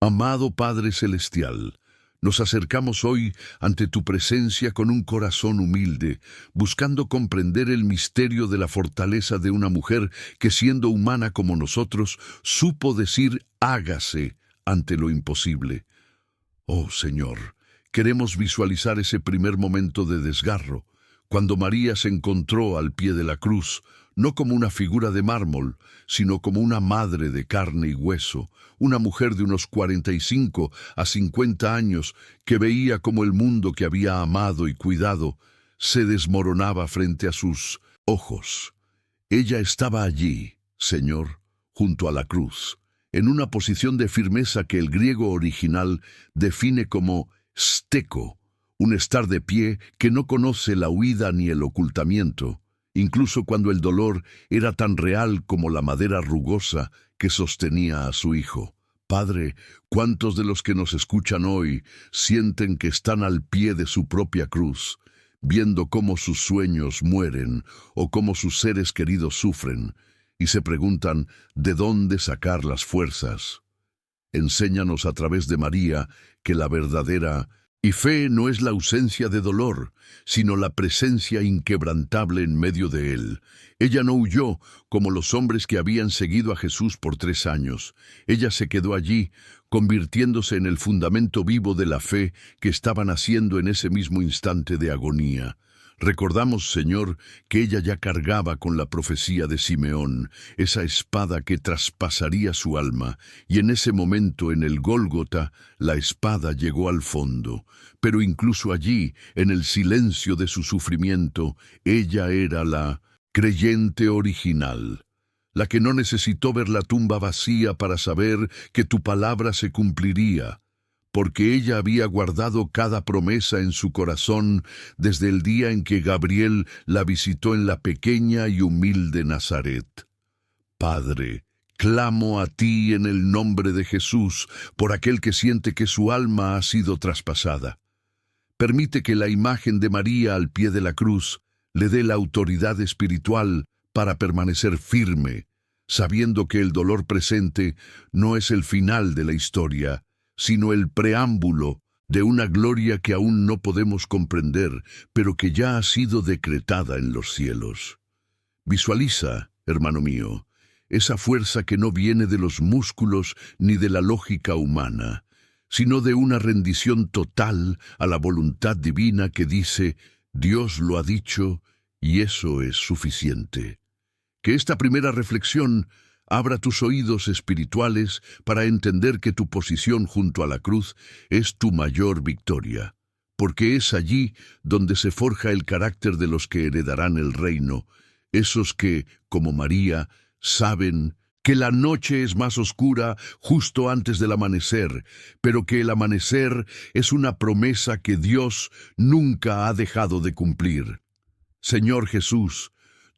Amado Padre Celestial, nos acercamos hoy ante tu presencia con un corazón humilde, buscando comprender el misterio de la fortaleza de una mujer que, siendo humana como nosotros, supo decir hágase ante lo imposible. Oh Señor, queremos visualizar ese primer momento de desgarro, cuando María se encontró al pie de la cruz, no como una figura de mármol, sino como una madre de carne y hueso, una mujer de unos 45 a 50 años que veía como el mundo que había amado y cuidado se desmoronaba frente a sus ojos. Ella estaba allí, Señor, junto a la cruz, en una posición de firmeza que el griego original define como steko, un estar de pie que no conoce la huida ni el ocultamiento, incluso cuando el dolor era tan real como la madera rugosa que sostenía a su hijo. Padre, ¿cuántos de los que nos escuchan hoy sienten que están al pie de su propia cruz, viendo cómo sus sueños mueren o cómo sus seres queridos sufren, y se preguntan de dónde sacar las fuerzas? Enséñanos a través de María que la verdadera fe no es la ausencia de dolor, sino la presencia inquebrantable en medio de él. Ella no huyó como los hombres que habían seguido a Jesús por 3 años. Ella se quedó allí, convirtiéndose en el fundamento vivo de la fe que estaba naciendo en ese mismo instante de agonía. Recordamos, Señor, que ella ya cargaba con la profecía de Simeón, esa espada que traspasaría su alma, y en ese momento en el Gólgota la espada llegó al fondo. Pero incluso allí, en el silencio de su sufrimiento, ella era la creyente original, la que no necesitó ver la tumba vacía para saber que tu palabra se cumpliría, porque ella había guardado cada promesa en su corazón desde el día en que Gabriel la visitó en la pequeña y humilde Nazaret. Padre, clamo a ti en el nombre de Jesús por aquel que siente que su alma ha sido traspasada. Permite que la imagen de María al pie de la cruz le dé la autoridad espiritual para permanecer firme, sabiendo que el dolor presente no es el final de la historia, sino el preámbulo de una gloria que aún no podemos comprender, pero que ya ha sido decretada en los cielos. Visualiza, hermano mío, esa fuerza que no viene de los músculos ni de la lógica humana, sino de una rendición total a la voluntad divina que dice, Dios lo ha dicho y eso es suficiente. Que esta primera reflexión abra tus oídos espirituales para entender que tu posición junto a la cruz es tu mayor victoria, porque es allí donde se forja el carácter de los que heredarán el reino, esos que, como María, saben que la noche es más oscura justo antes del amanecer, pero que el amanecer es una promesa que Dios nunca ha dejado de cumplir. Señor Jesús,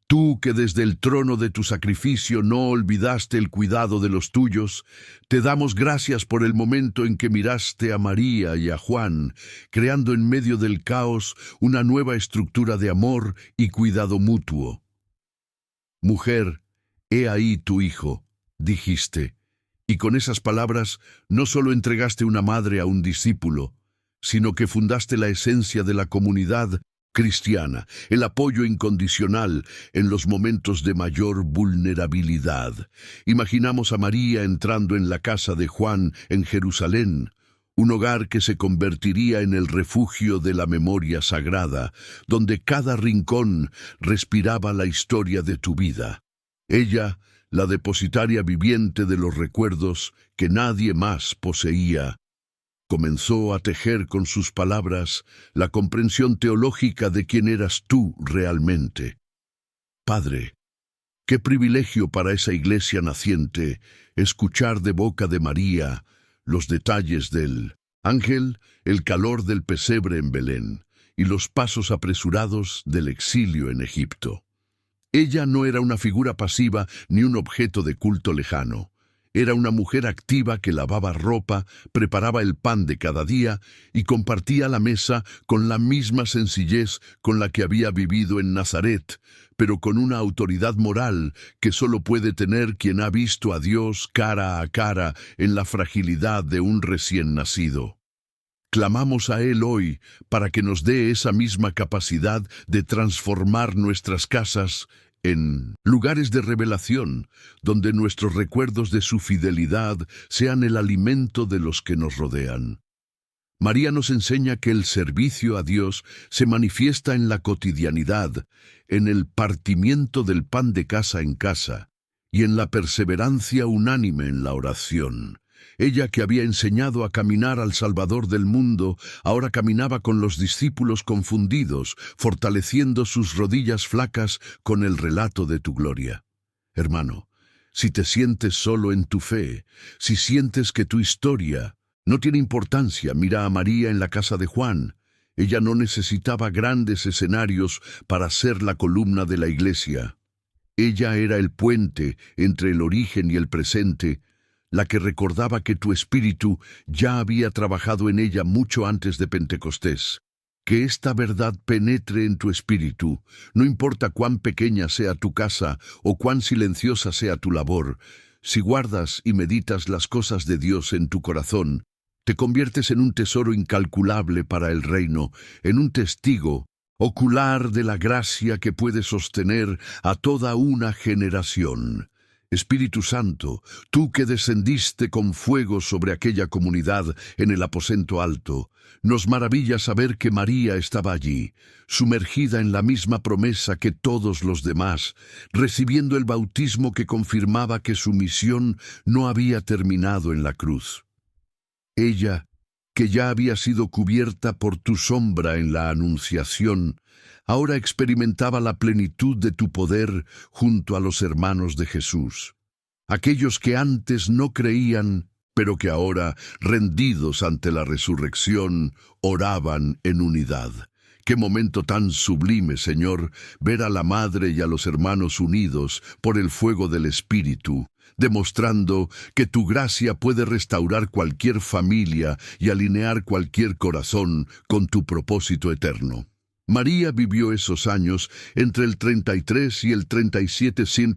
tú que desde el trono de tu sacrificio no olvidaste el cuidado de los tuyos, te damos gracias por el momento en que miraste a María y a Juan, creando en medio del caos una nueva estructura de amor y cuidado mutuo. Mujer, he ahí tu hijo, dijiste, y con esas palabras no solo entregaste una madre a un discípulo, sino que fundaste la esencia de la comunidad cristiana, el apoyo incondicional en los momentos de mayor vulnerabilidad. Imaginamos a María entrando en la casa de Juan en Jerusalén, un hogar que se convertiría en el refugio de la memoria sagrada, donde cada rincón respiraba la historia de tu vida. Ella, la depositaria viviente de los recuerdos que nadie más poseía, comenzó a tejer con sus palabras la comprensión teológica de quién eras tú realmente. Padre, qué privilegio para esa iglesia naciente escuchar de boca de María los detalles del ángel, el calor del pesebre en Belén y los pasos apresurados del exilio en Egipto. Ella no era una figura pasiva ni un objeto de culto lejano. Era una mujer activa que lavaba ropa, preparaba el pan de cada día y compartía la mesa con la misma sencillez con la que había vivido en Nazaret, pero con una autoridad moral que solo puede tener quien ha visto a Dios cara a cara en la fragilidad de un recién nacido. Clamamos a Él hoy para que nos dé esa misma capacidad de transformar nuestras casas en lugares de revelación, donde nuestros recuerdos de su fidelidad sean el alimento de los que nos rodean. María nos enseña que el servicio a Dios se manifiesta en la cotidianidad, en el partimiento del pan de casa en casa y en la perseverancia unánime en la oración. Ella, que había enseñado a caminar al Salvador del mundo, ahora caminaba con los discípulos confundidos, fortaleciendo sus rodillas flacas con el relato de tu gloria. Hermano, si te sientes solo en tu fe, si sientes que tu historia no tiene importancia, mira a María en la casa de Juan. Ella no necesitaba grandes escenarios para ser la columna de la iglesia. Ella era el puente entre el origen y el presente, la que recordaba que tu espíritu ya había trabajado en ella mucho antes de Pentecostés. Que esta verdad penetre en tu espíritu, no importa cuán pequeña sea tu casa o cuán silenciosa sea tu labor. Si guardas y meditas las cosas de Dios en tu corazón, te conviertes en un tesoro incalculable para el reino, en un testigo ocular de la gracia que puede sostener a toda una generación. Espíritu Santo, tú que descendiste con fuego sobre aquella comunidad en el aposento alto, nos maravilla saber que María estaba allí, sumergida en la misma promesa que todos los demás, recibiendo el bautismo que confirmaba que su misión no había terminado en la cruz. Ella, que ya había sido cubierta por tu sombra en la Anunciación, ahora experimentaba la plenitud de tu poder junto a los hermanos de Jesús. Aquellos que antes no creían, pero que ahora, rendidos ante la resurrección, oraban en unidad. Qué momento tan sublime, Señor, ver a la Madre y a los hermanos unidos por el fuego del Espíritu, demostrando que tu gracia puede restaurar cualquier familia y alinear cualquier corazón con tu propósito eterno. María vivió esos años entre el 33 y el 37 c.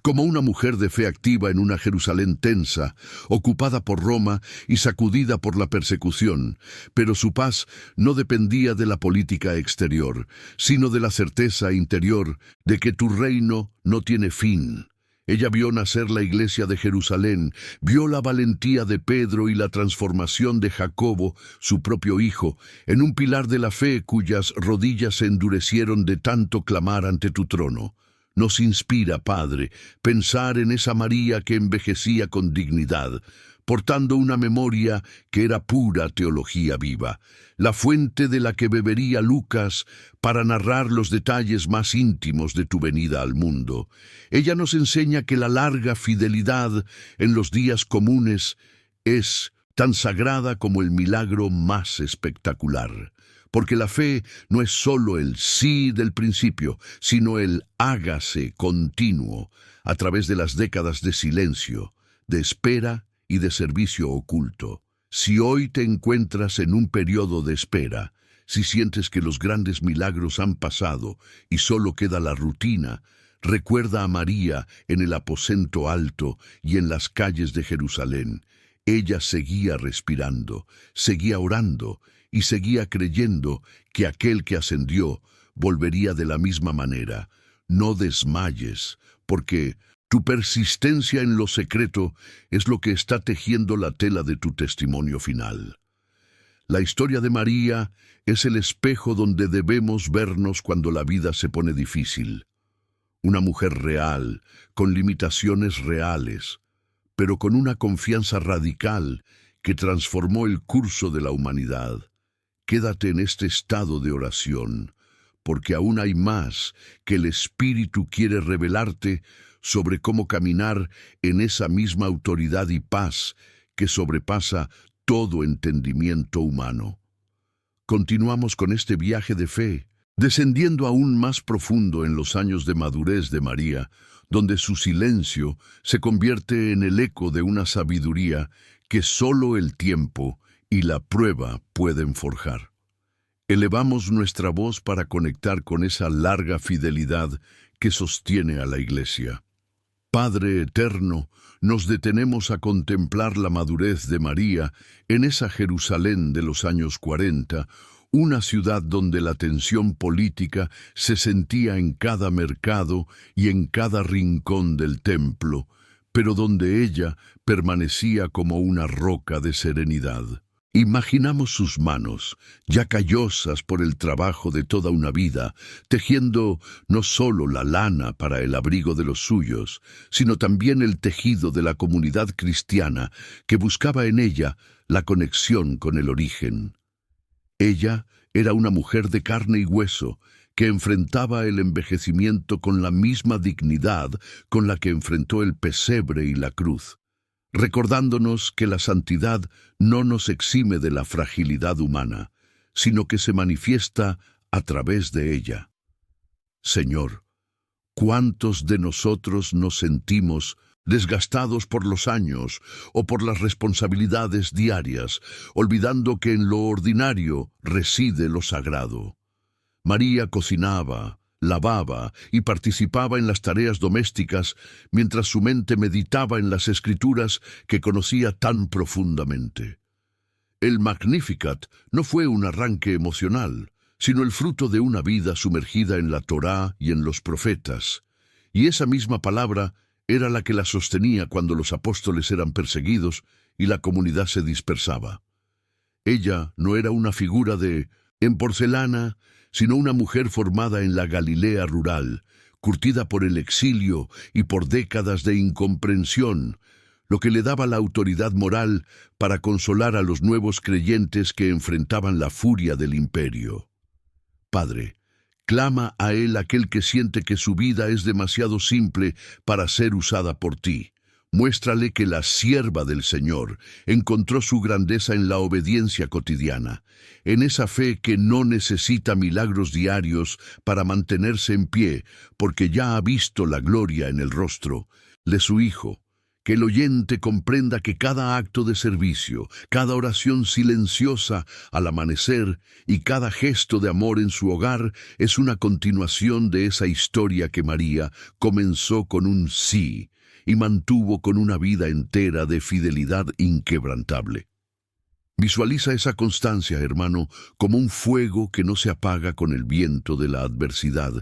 como una mujer de fe activa en una Jerusalén tensa, ocupada por Roma y sacudida por la persecución, pero su paz no dependía de la política exterior, sino de la certeza interior de que tu reino no tiene fin. Ella vio nacer la iglesia de Jerusalén, vio la valentía de Pedro y la transformación de Jacobo, su propio hijo, en un pilar de la fe cuyas rodillas se endurecieron de tanto clamar ante tu trono. Nos inspira, Padre, pensar en esa María que envejecía con dignidad, portando una memoria que era pura teología viva, la fuente de la que bebería Lucas para narrar los detalles más íntimos de tu venida al mundo. Ella nos enseña que la larga fidelidad en los días comunes es tan sagrada como el milagro más espectacular. Porque la fe no es solo el sí del principio, sino el hágase continuo a través de las décadas de silencio, de espera y de servicio oculto. Si hoy te encuentras en un periodo de espera, si sientes que los grandes milagros han pasado y solo queda la rutina, recuerda a María en el aposento alto y en las calles de Jerusalén. Ella seguía respirando, seguía orando y seguía creyendo que aquel que ascendió volvería de la misma manera. No desmayes, porque tu persistencia en lo secreto es lo que está tejiendo la tela de tu testimonio final. La historia de María es el espejo donde debemos vernos cuando la vida se pone difícil. Una mujer real, con limitaciones reales, pero con una confianza radical que transformó el curso de la humanidad. Quédate en este estado de oración, porque aún hay más que el Espíritu quiere revelarte sobre cómo caminar en esa misma autoridad y paz que sobrepasa todo entendimiento humano. Continuamos con este viaje de fe, Descendiendo aún más profundo en los años de madurez de María, donde su silencio se convierte en el eco de una sabiduría que solo el tiempo y la prueba pueden forjar. Elevamos nuestra voz para conectar con esa larga fidelidad que sostiene a la Iglesia. Padre eterno, nos detenemos a contemplar la madurez de María en esa Jerusalén de los años 40, una ciudad donde la tensión política se sentía en cada mercado y en cada rincón del templo, pero donde ella permanecía como una roca de serenidad. Imaginamos sus manos, ya callosas por el trabajo de toda una vida, tejiendo no solo la lana para el abrigo de los suyos, sino también el tejido de la comunidad cristiana que buscaba en ella la conexión con el origen. Ella era una mujer de carne y hueso, que enfrentaba el envejecimiento con la misma dignidad con la que enfrentó el pesebre y la cruz, recordándonos que la santidad no nos exime de la fragilidad humana, sino que se manifiesta a través de ella. Señor, ¿cuántos de nosotros nos sentimos desgastados por los años o por las responsabilidades diarias, olvidando que en lo ordinario reside lo sagrado? María cocinaba, lavaba y participaba en las tareas domésticas mientras su mente meditaba en las Escrituras que conocía tan profundamente. El Magnificat no fue un arranque emocional, sino el fruto de una vida sumergida en la Torá y en los profetas, y esa misma palabra era la que la sostenía cuando los apóstoles eran perseguidos y la comunidad se dispersaba. Ella no era una figura en porcelana, sino una mujer formada en la Galilea rural, curtida por el exilio y por décadas de incomprensión, lo que le daba la autoridad moral para consolar a los nuevos creyentes que enfrentaban la furia del imperio. Padre, clama a Él aquel que siente que su vida es demasiado simple para ser usada por ti. Muéstrale que la sierva del Señor encontró su grandeza en la obediencia cotidiana, en esa fe que no necesita milagros diarios para mantenerse en pie, porque ya ha visto la gloria en el rostro de su Hijo. Que el oyente comprenda que cada acto de servicio, cada oración silenciosa al amanecer y cada gesto de amor en su hogar es una continuación de esa historia que María comenzó con un sí y mantuvo con una vida entera de fidelidad inquebrantable. Visualiza esa constancia, hermano, como un fuego que no se apaga con el viento de la adversidad,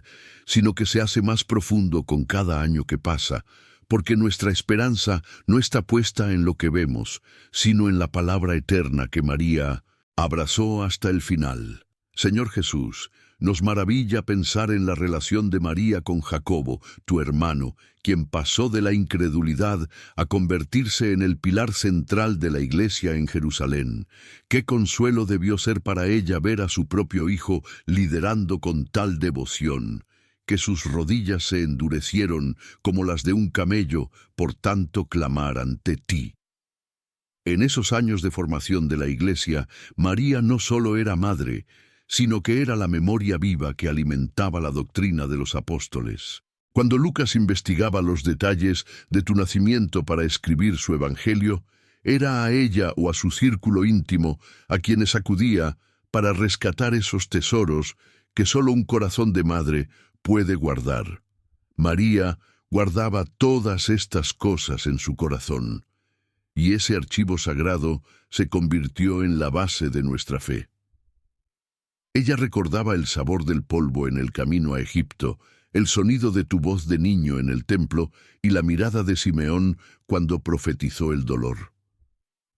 sino que se hace más profundo con cada año que pasa, porque nuestra esperanza no está puesta en lo que vemos, sino en la palabra eterna que María abrazó hasta el final. Señor Jesús, nos maravilla pensar en la relación de María con Jacobo, tu hermano, quien pasó de la incredulidad a convertirse en el pilar central de la iglesia en Jerusalén. Qué consuelo debió ser para ella ver a su propio hijo liderando con tal devoción, que sus rodillas se endurecieron como las de un camello por tanto clamar ante ti. En esos años de formación de la Iglesia, María no solo era madre, sino que era la memoria viva que alimentaba la doctrina de los apóstoles. Cuando Lucas investigaba los detalles de tu nacimiento para escribir su Evangelio, era a ella o a su círculo íntimo a quienes acudía para rescatar esos tesoros que solo un corazón de madre puede guardar. María guardaba todas estas cosas en su corazón, y ese archivo sagrado se convirtió en la base de nuestra fe. Ella recordaba el sabor del polvo en el camino a Egipto, el sonido de tu voz de niño en el templo y la mirada de Simeón cuando profetizó el dolor.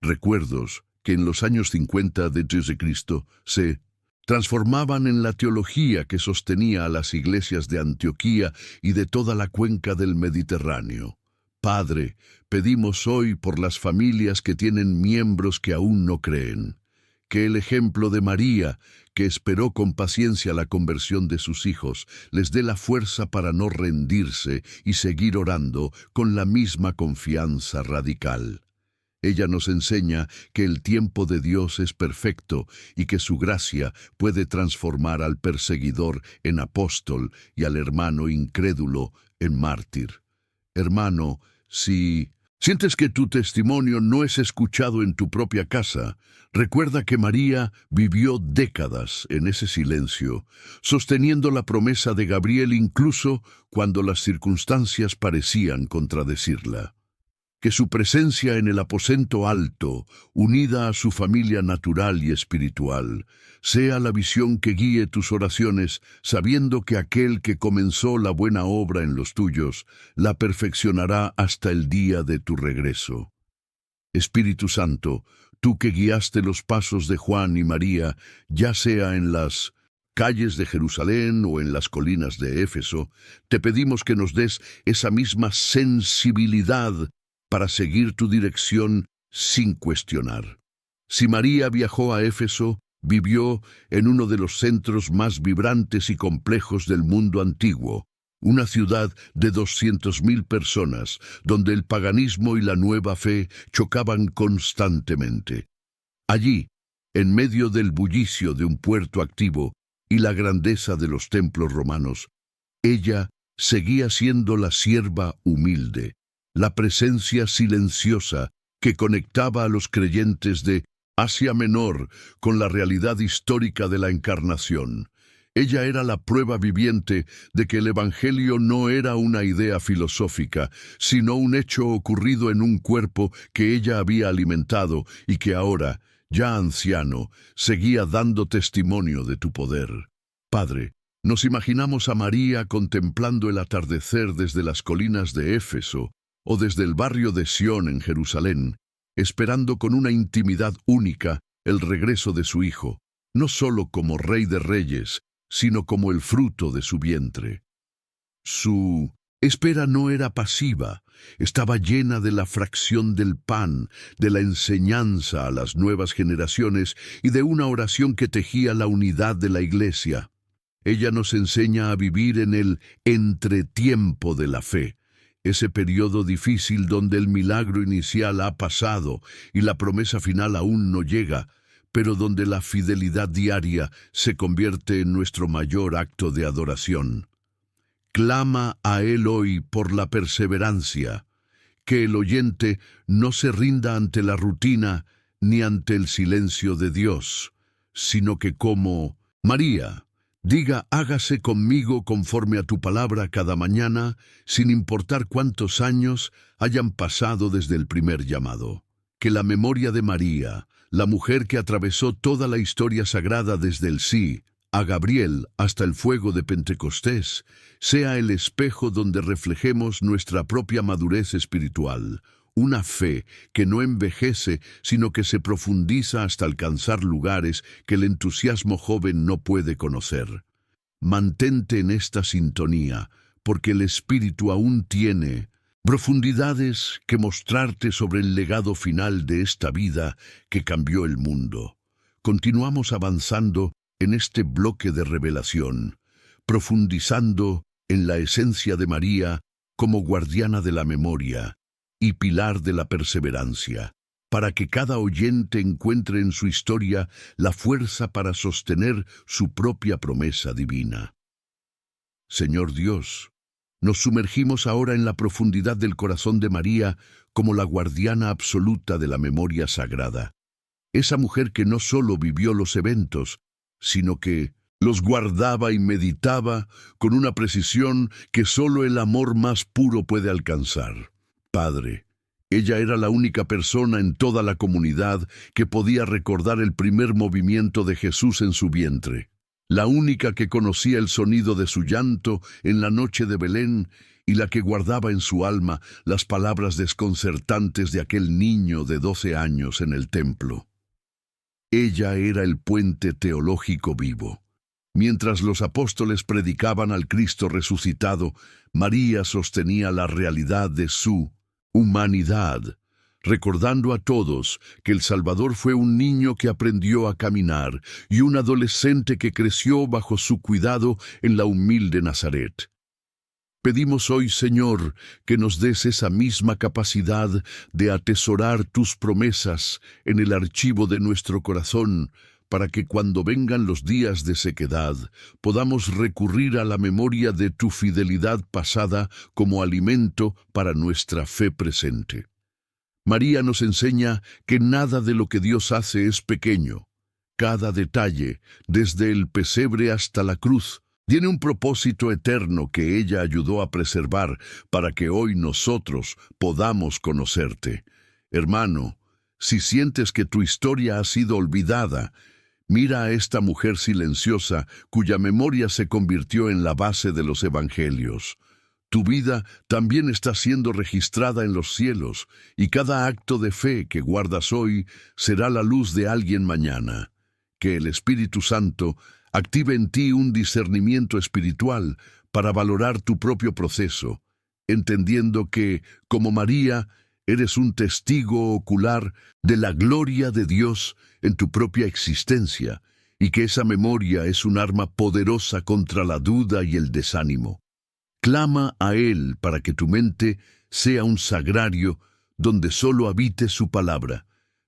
Recuerdos que en los años 50 de Cristo se transformaban en la teología que sostenía a las iglesias de Antioquía y de toda la cuenca del Mediterráneo. Padre, pedimos hoy por las familias que tienen miembros que aún no creen, que el ejemplo de María, que esperó con paciencia la conversión de sus hijos, les dé la fuerza para no rendirse y seguir orando con la misma confianza radical. Ella nos enseña que el tiempo de Dios es perfecto y que su gracia puede transformar al perseguidor en apóstol y al hermano incrédulo en mártir. Hermano, si sientes que tu testimonio no es escuchado en tu propia casa, recuerda que María vivió décadas en ese silencio, sosteniendo la promesa de Gabriel incluso cuando las circunstancias parecían contradecirla. Que su presencia en el aposento alto, unida a su familia natural y espiritual, sea la visión que guíe tus oraciones, sabiendo que aquel que comenzó la buena obra en los tuyos, la perfeccionará hasta el día de tu regreso. Espíritu Santo, tú que guiaste los pasos de Juan y María, ya sea en las calles de Jerusalén o en las colinas de Éfeso, te pedimos que nos des esa misma sensibilidad para seguir tu dirección sin cuestionar. Si María viajó a Éfeso, vivió en uno de los centros más vibrantes y complejos del mundo antiguo, una ciudad de 200.000 personas, donde el paganismo y la nueva fe chocaban constantemente. Allí, en medio del bullicio de un puerto activo y la grandeza de los templos romanos, ella seguía siendo la sierva humilde, la presencia silenciosa que conectaba a los creyentes de Asia Menor con la realidad histórica de la Encarnación. Ella era la prueba viviente de que el Evangelio no era una idea filosófica, sino un hecho ocurrido en un cuerpo que ella había alimentado y que ahora, ya anciano, seguía dando testimonio de tu poder. Padre, nos imaginamos a María contemplando el atardecer desde las colinas de Éfeso, o desde el barrio de Sión en Jerusalén, esperando con una intimidad única el regreso de su Hijo, no solo como Rey de Reyes, sino como el fruto de su vientre. Su espera no era pasiva, estaba llena de la fracción del pan, de la enseñanza a las nuevas generaciones y de una oración que tejía la unidad de la Iglesia. Ella nos enseña a vivir en el entretiempo de la fe, ese periodo difícil donde el milagro inicial ha pasado y la promesa final aún no llega, pero donde la fidelidad diaria se convierte en nuestro mayor acto de adoración. Clama a Él hoy por la perseverancia, que el oyente no se rinda ante la rutina ni ante el silencio de Dios, sino que como María, diga, hágase conmigo conforme a tu palabra cada mañana, sin importar cuántos años hayan pasado desde el primer llamado. Que la memoria de María, la mujer que atravesó toda la historia sagrada desde el sí a Gabriel hasta el fuego de Pentecostés, sea el espejo donde reflejemos nuestra propia madurez espiritual, una fe que no envejece, sino que se profundiza hasta alcanzar lugares que el entusiasmo joven no puede conocer. Mantente en esta sintonía, porque el Espíritu aún tiene profundidades que mostrarte sobre el legado final de esta vida que cambió el mundo. Continuamos avanzando en este bloque de revelación, profundizando en la esencia de María como guardiana de la memoria y pilar de la perseverancia, para que cada oyente encuentre en su historia la fuerza para sostener su propia promesa divina. Señor Dios, nos sumergimos ahora en la profundidad del corazón de María como la guardiana absoluta de la memoria sagrada, esa mujer que no solo vivió los eventos, sino que los guardaba y meditaba con una precisión que solo el amor más puro puede alcanzar. Padre, ella era la única persona en toda la comunidad que podía recordar el primer movimiento de Jesús en su vientre, la única que conocía el sonido de su llanto en la noche de Belén y la que guardaba en su alma las palabras desconcertantes de aquel niño de 12 años en el templo. Ella era el puente teológico vivo. Mientras los apóstoles predicaban al Cristo resucitado, María sostenía la realidad de su humanidad, recordando a todos que el Salvador fue un niño que aprendió a caminar y un adolescente que creció bajo su cuidado en la humilde Nazaret. Pedimos hoy, Señor, que nos des esa misma capacidad de atesorar tus promesas en el archivo de nuestro corazón, para que cuando vengan los días de sequedad, podamos recurrir a la memoria de tu fidelidad pasada como alimento para nuestra fe presente. María nos enseña que nada de lo que Dios hace es pequeño. Cada detalle, desde el pesebre hasta la cruz, tiene un propósito eterno que ella ayudó a preservar para que hoy nosotros podamos conocerte. Hermano, si sientes que tu historia ha sido olvidada, mira a esta mujer silenciosa cuya memoria se convirtió en la base de los evangelios. Tu vida también está siendo registrada en los cielos, y cada acto de fe que guardas hoy será la luz de alguien mañana. Que el Espíritu Santo active en ti un discernimiento espiritual para valorar tu propio proceso, entendiendo que, como María, eres un testigo ocular de la gloria de Dios en tu propia existencia, y que esa memoria es un arma poderosa contra la duda y el desánimo. Clama a Él para que tu mente sea un sagrario donde solo habite su palabra,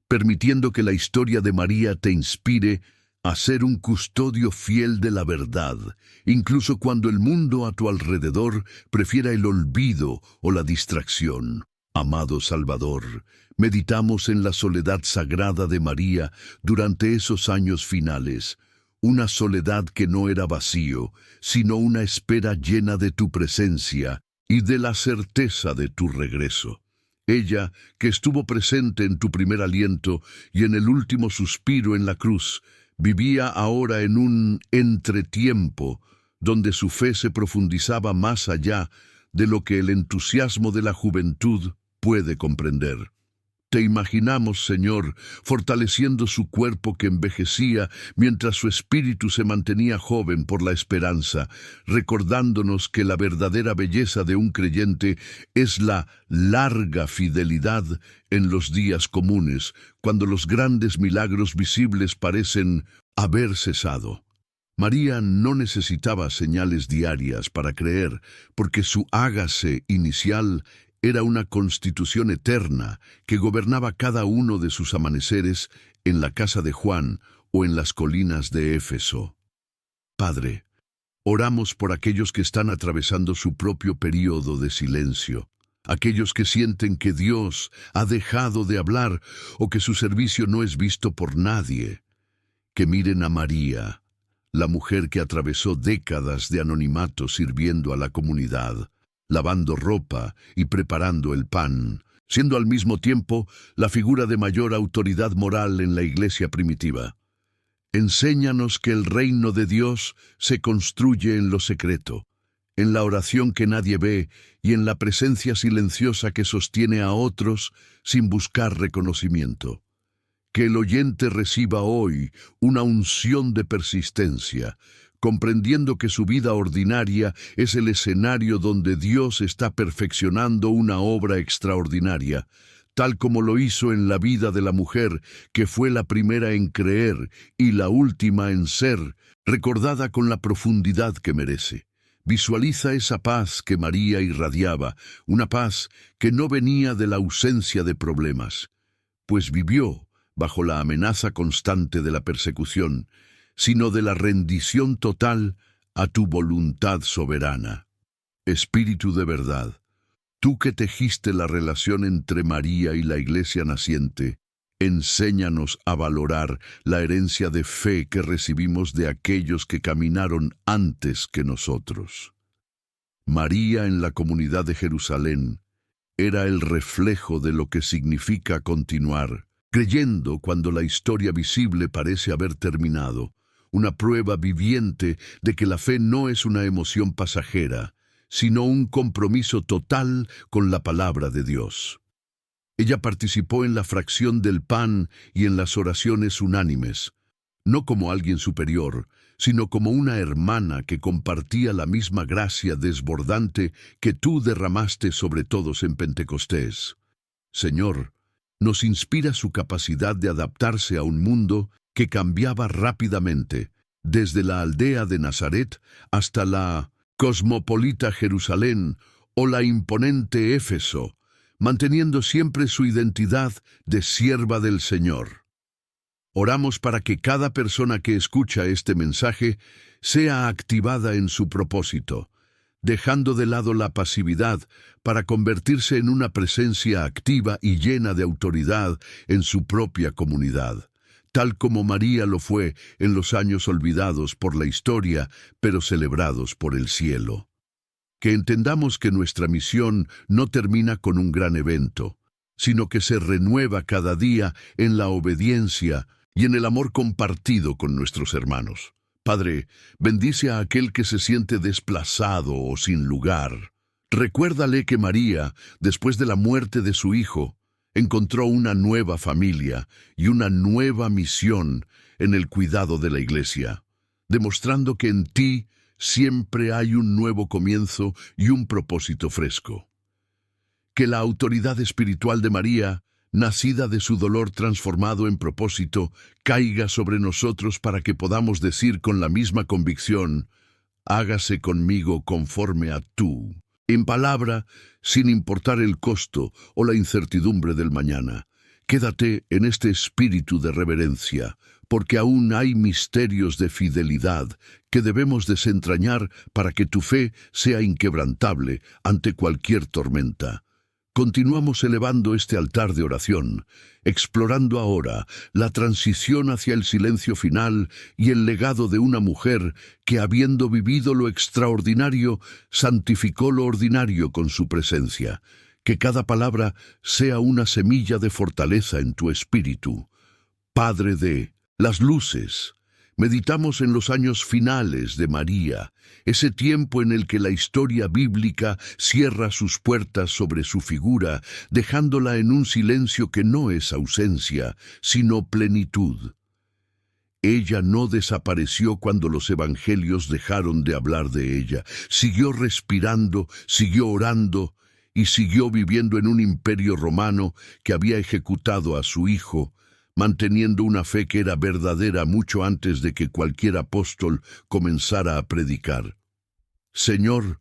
permitiendo que la historia de María te inspire a ser un custodio fiel de la verdad, incluso cuando el mundo a tu alrededor prefiera el olvido o la distracción. Amado Salvador, meditamos en la soledad sagrada de María durante esos años finales, una soledad que no era vacío, sino una espera llena de tu presencia y de la certeza de tu regreso. Ella, que estuvo presente en tu primer aliento y en el último suspiro en la cruz, vivía ahora en un entretiempo donde su fe se profundizaba más allá de lo que el entusiasmo de la juventud puede comprender. Te imaginamos, Señor, fortaleciendo su cuerpo que envejecía mientras su espíritu se mantenía joven por la esperanza, recordándonos que la verdadera belleza de un creyente es la larga fidelidad en los días comunes, cuando los grandes milagros visibles parecen haber cesado. María no necesitaba señales diarias para creer, porque su hágase inicial era una constitución eterna que gobernaba cada uno de sus amaneceres en la casa de Juan o en las colinas de Éfeso. Padre, oramos por aquellos que están atravesando su propio período de silencio, aquellos que sienten que Dios ha dejado de hablar o que su servicio no es visto por nadie. Que miren a María, la mujer que atravesó décadas de anonimato sirviendo a la comunidad, lavando ropa y preparando el pan, siendo al mismo tiempo la figura de mayor autoridad moral en la iglesia primitiva. Enséñanos que el reino de Dios se construye en lo secreto, en la oración que nadie ve y en la presencia silenciosa que sostiene a otros sin buscar reconocimiento. Que el oyente reciba hoy una unción de persistencia, comprendiendo que su vida ordinaria es el escenario donde Dios está perfeccionando una obra extraordinaria, tal como lo hizo en la vida de la mujer, que fue la primera en creer y la última en ser, recordada con la profundidad que merece. Visualiza esa paz que María irradiaba, una paz que no venía de la ausencia de problemas, pues vivió bajo la amenaza constante de la persecución, sino de la rendición total a tu voluntad soberana. Espíritu de verdad, tú que tejiste la relación entre María y la iglesia naciente, enséñanos a valorar la herencia de fe que recibimos de aquellos que caminaron antes que nosotros. María en la comunidad de Jerusalén era el reflejo de lo que significa continuar, creyendo cuando la historia visible parece haber terminado, una prueba viviente de que la fe no es una emoción pasajera, sino un compromiso total con la palabra de Dios. Ella participó en la fracción del pan y en las oraciones unánimes, no como alguien superior, sino como una hermana que compartía la misma gracia desbordante que tú derramaste sobre todos en Pentecostés. Señor, nos inspira su capacidad de adaptarse a un mundo que cambiaba rápidamente, desde la aldea de Nazaret hasta la cosmopolita Jerusalén o la imponente Éfeso, manteniendo siempre su identidad de sierva del Señor. Oramos para que cada persona que escucha este mensaje sea activada en su propósito, dejando de lado la pasividad para convertirse en una presencia activa y llena de autoridad en su propia comunidad, tal como María lo fue en los años olvidados por la historia, pero celebrados por el cielo. Que entendamos que nuestra misión no termina con un gran evento, sino que se renueva cada día en la obediencia y en el amor compartido con nuestros hermanos. Padre, bendice a aquel que se siente desplazado o sin lugar. Recuérdale que María, después de la muerte de su hijo, encontró una nueva familia y una nueva misión en el cuidado de la iglesia, demostrando que en ti siempre hay un nuevo comienzo y un propósito fresco. Que la autoridad espiritual de María, nacida de su dolor transformado en propósito, caiga sobre nosotros para que podamos decir con la misma convicción: hágase conmigo conforme a tú. En palabra, sin importar el costo o la incertidumbre del mañana. Quédate en este espíritu de reverencia, porque aún hay misterios de fidelidad que debemos desentrañar para que tu fe sea inquebrantable ante cualquier tormenta. Continuamos elevando este altar de oración, explorando ahora la transición hacia el silencio final y el legado de una mujer que, habiendo vivido lo extraordinario, santificó lo ordinario con su presencia. Que cada palabra sea una semilla de fortaleza en tu espíritu. Padre de las luces, meditamos en los años finales de María, ese tiempo en el que la historia bíblica cierra sus puertas sobre su figura, dejándola en un silencio que no es ausencia, sino plenitud. Ella no desapareció cuando los evangelios dejaron de hablar de ella. Siguió respirando, siguió orando y siguió viviendo en un imperio romano que había ejecutado a su hijo, manteniendo una fe que era verdadera mucho antes de que cualquier apóstol comenzara a predicar. Señor,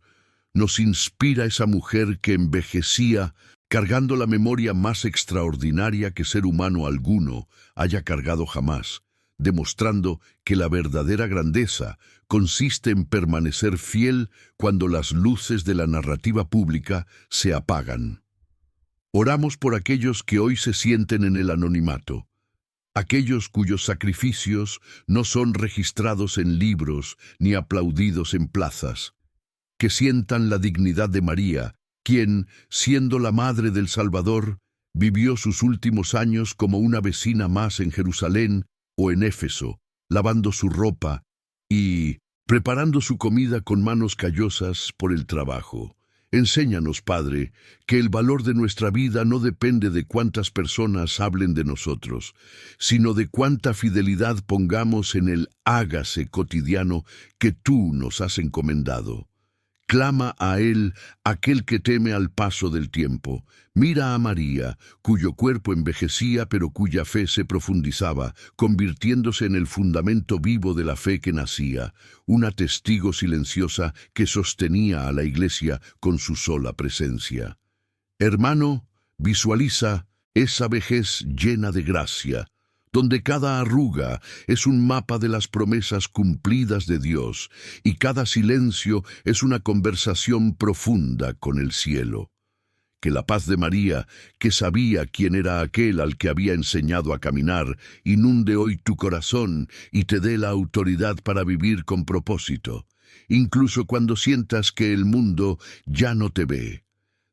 nos inspira esa mujer que envejecía cargando la memoria más extraordinaria que ser humano alguno haya cargado jamás, demostrando que la verdadera grandeza consiste en permanecer fiel cuando las luces de la narrativa pública se apagan. Oramos por aquellos que hoy se sienten en el anonimato, aquellos cuyos sacrificios no son registrados en libros ni aplaudidos en plazas, que sientan la dignidad de María, quien, siendo la madre del Salvador, vivió sus últimos años como una vecina más en Jerusalén o en Éfeso, lavando su ropa y preparando su comida con manos callosas por el trabajo. Enséñanos, Padre, que el valor de nuestra vida no depende de cuántas personas hablen de nosotros, sino de cuánta fidelidad pongamos en el hágase cotidiano que tú nos has encomendado. Clama a Él aquel que teme al paso del tiempo. Mira a María, cuyo cuerpo envejecía pero cuya fe se profundizaba, convirtiéndose en el fundamento vivo de la fe que nacía, una testigo silenciosa que sostenía a la Iglesia con su sola presencia. Hermano, visualiza esa vejez llena de gracia, donde cada arruga es un mapa de las promesas cumplidas de Dios y cada silencio es una conversación profunda con el cielo. Que la paz de María, que sabía quién era aquel al que había enseñado a caminar, inunde hoy tu corazón y te dé la autoridad para vivir con propósito, incluso cuando sientas que el mundo ya no te ve.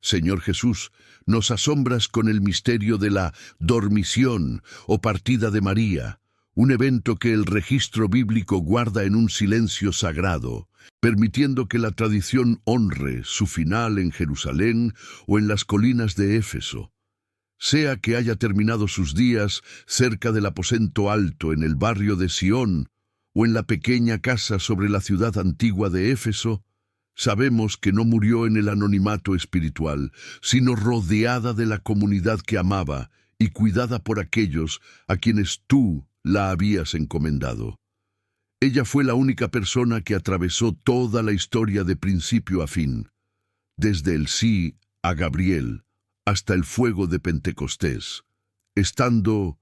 Señor Jesús, nos asombras con el misterio de la dormición o partida de María, un evento que el registro bíblico guarda en un silencio sagrado, permitiendo que la tradición honre su final en Jerusalén o en las colinas de Éfeso. Sea que haya terminado sus días cerca del aposento alto en el barrio de Sión o en la pequeña casa sobre la ciudad antigua de Éfeso, sabemos que no murió en el anonimato espiritual, sino rodeada de la comunidad que amaba y cuidada por aquellos a quienes tú la habías encomendado. Ella fue la única persona que atravesó toda la historia de principio a fin, desde el sí a Gabriel hasta el fuego de Pentecostés, estando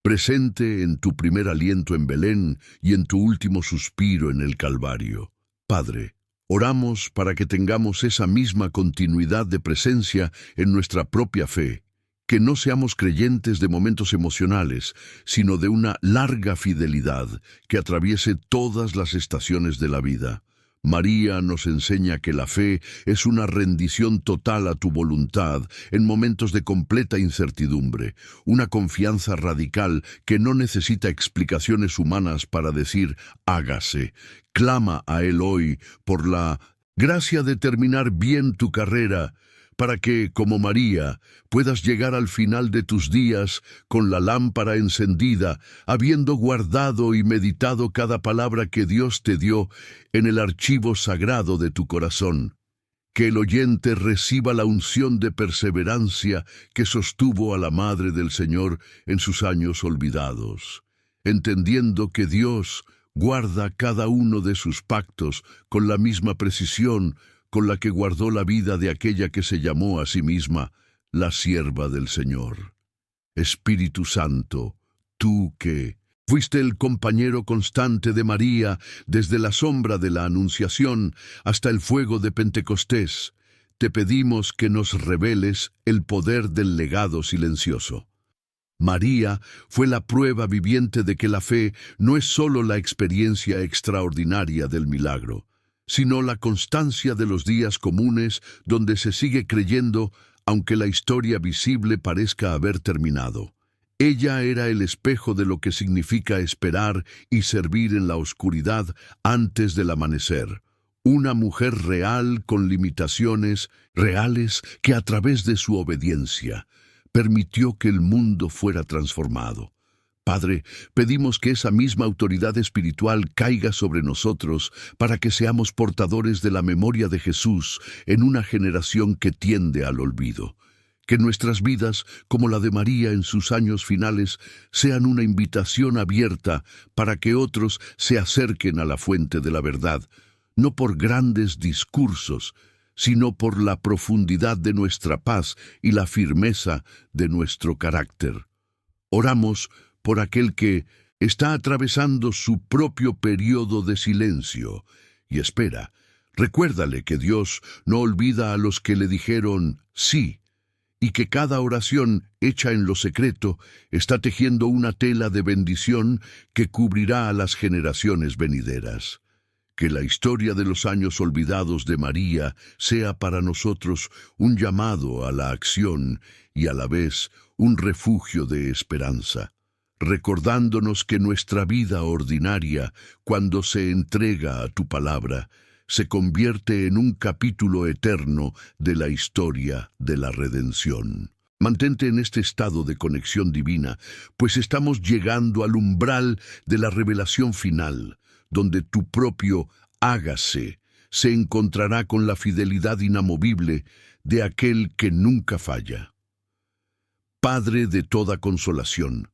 presente en tu primer aliento en Belén y en tu último suspiro en el Calvario. Padre, oramos para que tengamos esa misma continuidad de presencia en nuestra propia fe, que no seamos creyentes de momentos emocionales, sino de una larga fidelidad que atraviese todas las estaciones de la vida. María nos enseña que la fe es una rendición total a tu voluntad en momentos de completa incertidumbre, una confianza radical que no necesita explicaciones humanas para decir hágase. Clama a Él hoy por la gracia de terminar bien tu carrera, para que, como María, puedas llegar al final de tus días con la lámpara encendida, habiendo guardado y meditado cada palabra que Dios te dio en el archivo sagrado de tu corazón. Que el oyente reciba la unción de perseverancia que sostuvo a la Madre del Señor en sus años olvidados, entendiendo que Dios guarda cada uno de sus pactos con la misma precisión con la que guardó la vida de aquella que se llamó a sí misma la sierva del Señor. Espíritu Santo, tú que fuiste el compañero constante de María desde la sombra de la Anunciación hasta el fuego de Pentecostés, te pedimos que nos reveles el poder del legado silencioso. María fue la prueba viviente de que la fe no es solo la experiencia extraordinaria del milagro, sino la constancia de los días comunes donde se sigue creyendo aunque la historia visible parezca haber terminado. Ella era el espejo de lo que significa esperar y servir en la oscuridad antes del amanecer. Una mujer real con limitaciones reales que a través de su obediencia permitió que el mundo fuera transformado. Padre, pedimos que esa misma autoridad espiritual caiga sobre nosotros para que seamos portadores de la memoria de Jesús en una generación que tiende al olvido. Que nuestras vidas, como la de María en sus años finales, sean una invitación abierta para que otros se acerquen a la fuente de la verdad, no por grandes discursos, sino por la profundidad de nuestra paz y la firmeza de nuestro carácter. Oramos por aquel que está atravesando su propio periodo de silencio y espera. Recuérdale que Dios no olvida a los que le dijeron sí, y que cada oración hecha en lo secreto está tejiendo una tela de bendición que cubrirá a las generaciones venideras. Que la historia de los años olvidados de María sea para nosotros un llamado a la acción y a la vez un refugio de esperanza, recordándonos que nuestra vida ordinaria, cuando se entrega a tu palabra, se convierte en un capítulo eterno de la historia de la redención. Mantente en este estado de conexión divina, pues estamos llegando al umbral de la revelación final, donde tu propio hágase se encontrará con la fidelidad inamovible de aquel que nunca falla. Padre de toda consolación,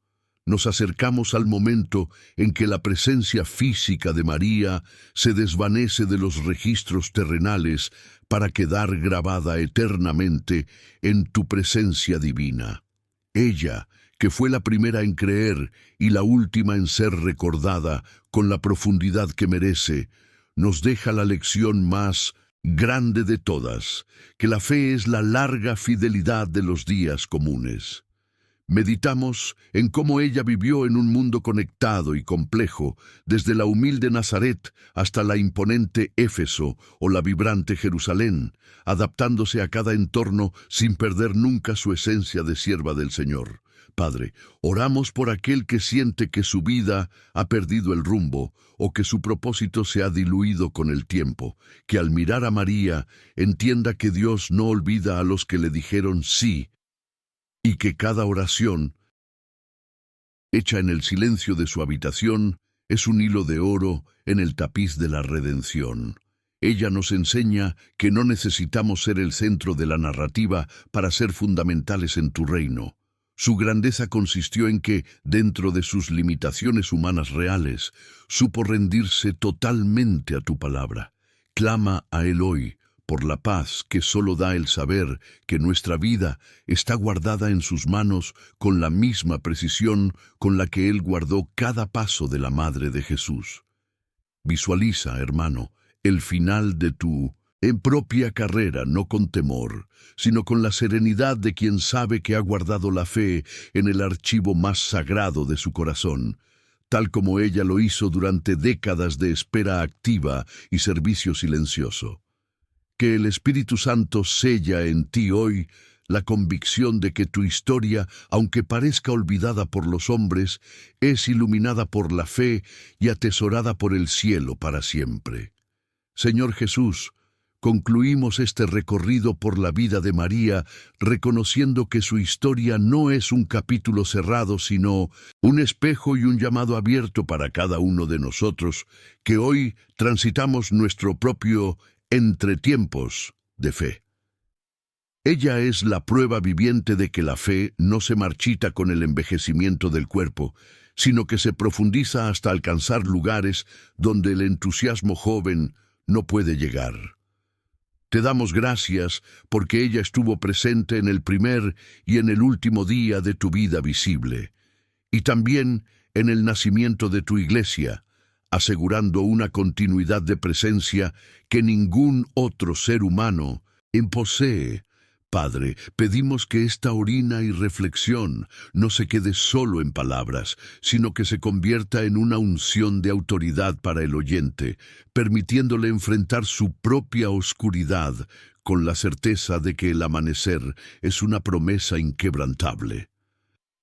nos acercamos al momento en que la presencia física de María se desvanece de los registros terrenales para quedar grabada eternamente en tu presencia divina. Ella, que fue la primera en creer y la última en ser recordada con la profundidad que merece, nos deja la lección más grande de todas, que la fe es la larga fidelidad de los días comunes. Meditamos en cómo ella vivió en un mundo conectado y complejo, desde la humilde Nazaret hasta la imponente Éfeso o la vibrante Jerusalén, adaptándose a cada entorno sin perder nunca su esencia de sierva del Señor. Padre, oramos por aquel que siente que su vida ha perdido el rumbo o que su propósito se ha diluido con el tiempo, que al mirar a María entienda que Dios no olvida a los que le dijeron sí, y que cada oración, hecha en el silencio de su habitación, es un hilo de oro en el tapiz de la redención. Ella nos enseña que no necesitamos ser el centro de la narrativa para ser fundamentales en tu reino. Su grandeza consistió en que, dentro de sus limitaciones humanas reales, supo rendirse totalmente a tu palabra. Clama a Él hoy por la paz que solo da el saber que nuestra vida está guardada en sus manos con la misma precisión con la que Él guardó cada paso de la Madre de Jesús. Visualiza, hermano, el final de tu propia carrera, no con temor, sino con la serenidad de quien sabe que ha guardado la fe en el archivo más sagrado de su corazón, tal como ella lo hizo durante décadas de espera activa y servicio silencioso. Que el Espíritu Santo sella en ti hoy la convicción de que tu historia, aunque parezca olvidada por los hombres, es iluminada por la fe y atesorada por el cielo para siempre. Señor Jesús, concluimos este recorrido por la vida de María, reconociendo que su historia no es un capítulo cerrado, sino un espejo y un llamado abierto para cada uno de nosotros, que hoy transitamos nuestro propio entretiempos de fe. Ella es la prueba viviente de que la fe no se marchita con el envejecimiento del cuerpo, sino que se profundiza hasta alcanzar lugares donde el entusiasmo joven no puede llegar. Te damos gracias porque ella estuvo presente en el primer y en el último día de tu vida visible, y también en el nacimiento de tu iglesia, asegurando una continuidad de presencia que ningún otro ser humano posee. Padre, pedimos que esta orina y reflexión no se quede solo en palabras, sino que se convierta en una unción de autoridad para el oyente, permitiéndole enfrentar su propia oscuridad con la certeza de que el amanecer es una promesa inquebrantable.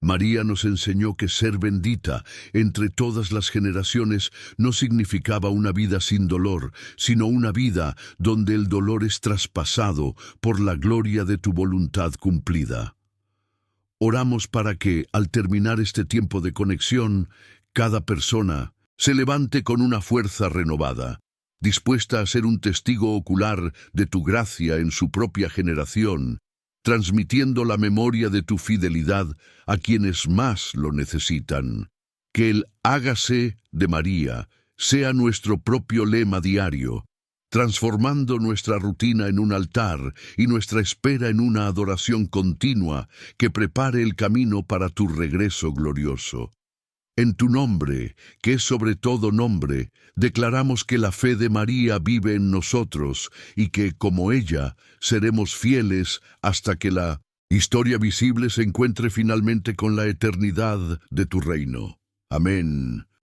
María nos enseñó que ser bendita entre todas las generaciones no significaba una vida sin dolor, sino una vida donde el dolor es traspasado por la gloria de tu voluntad cumplida. Oramos para que, al terminar este tiempo de conexión, cada persona se levante con una fuerza renovada, dispuesta a ser un testigo ocular de tu gracia en su propia generación, transmitiendo la memoria de tu fidelidad a quienes más lo necesitan. Que el hágase de María sea nuestro propio lema diario, transformando nuestra rutina en un altar y nuestra espera en una adoración continua que prepare el camino para tu regreso glorioso. En tu nombre, que es sobre todo nombre, declaramos que la fe de María vive en nosotros y que, como ella, seremos fieles hasta que la historia visible se encuentre finalmente con la eternidad de tu reino. Amén.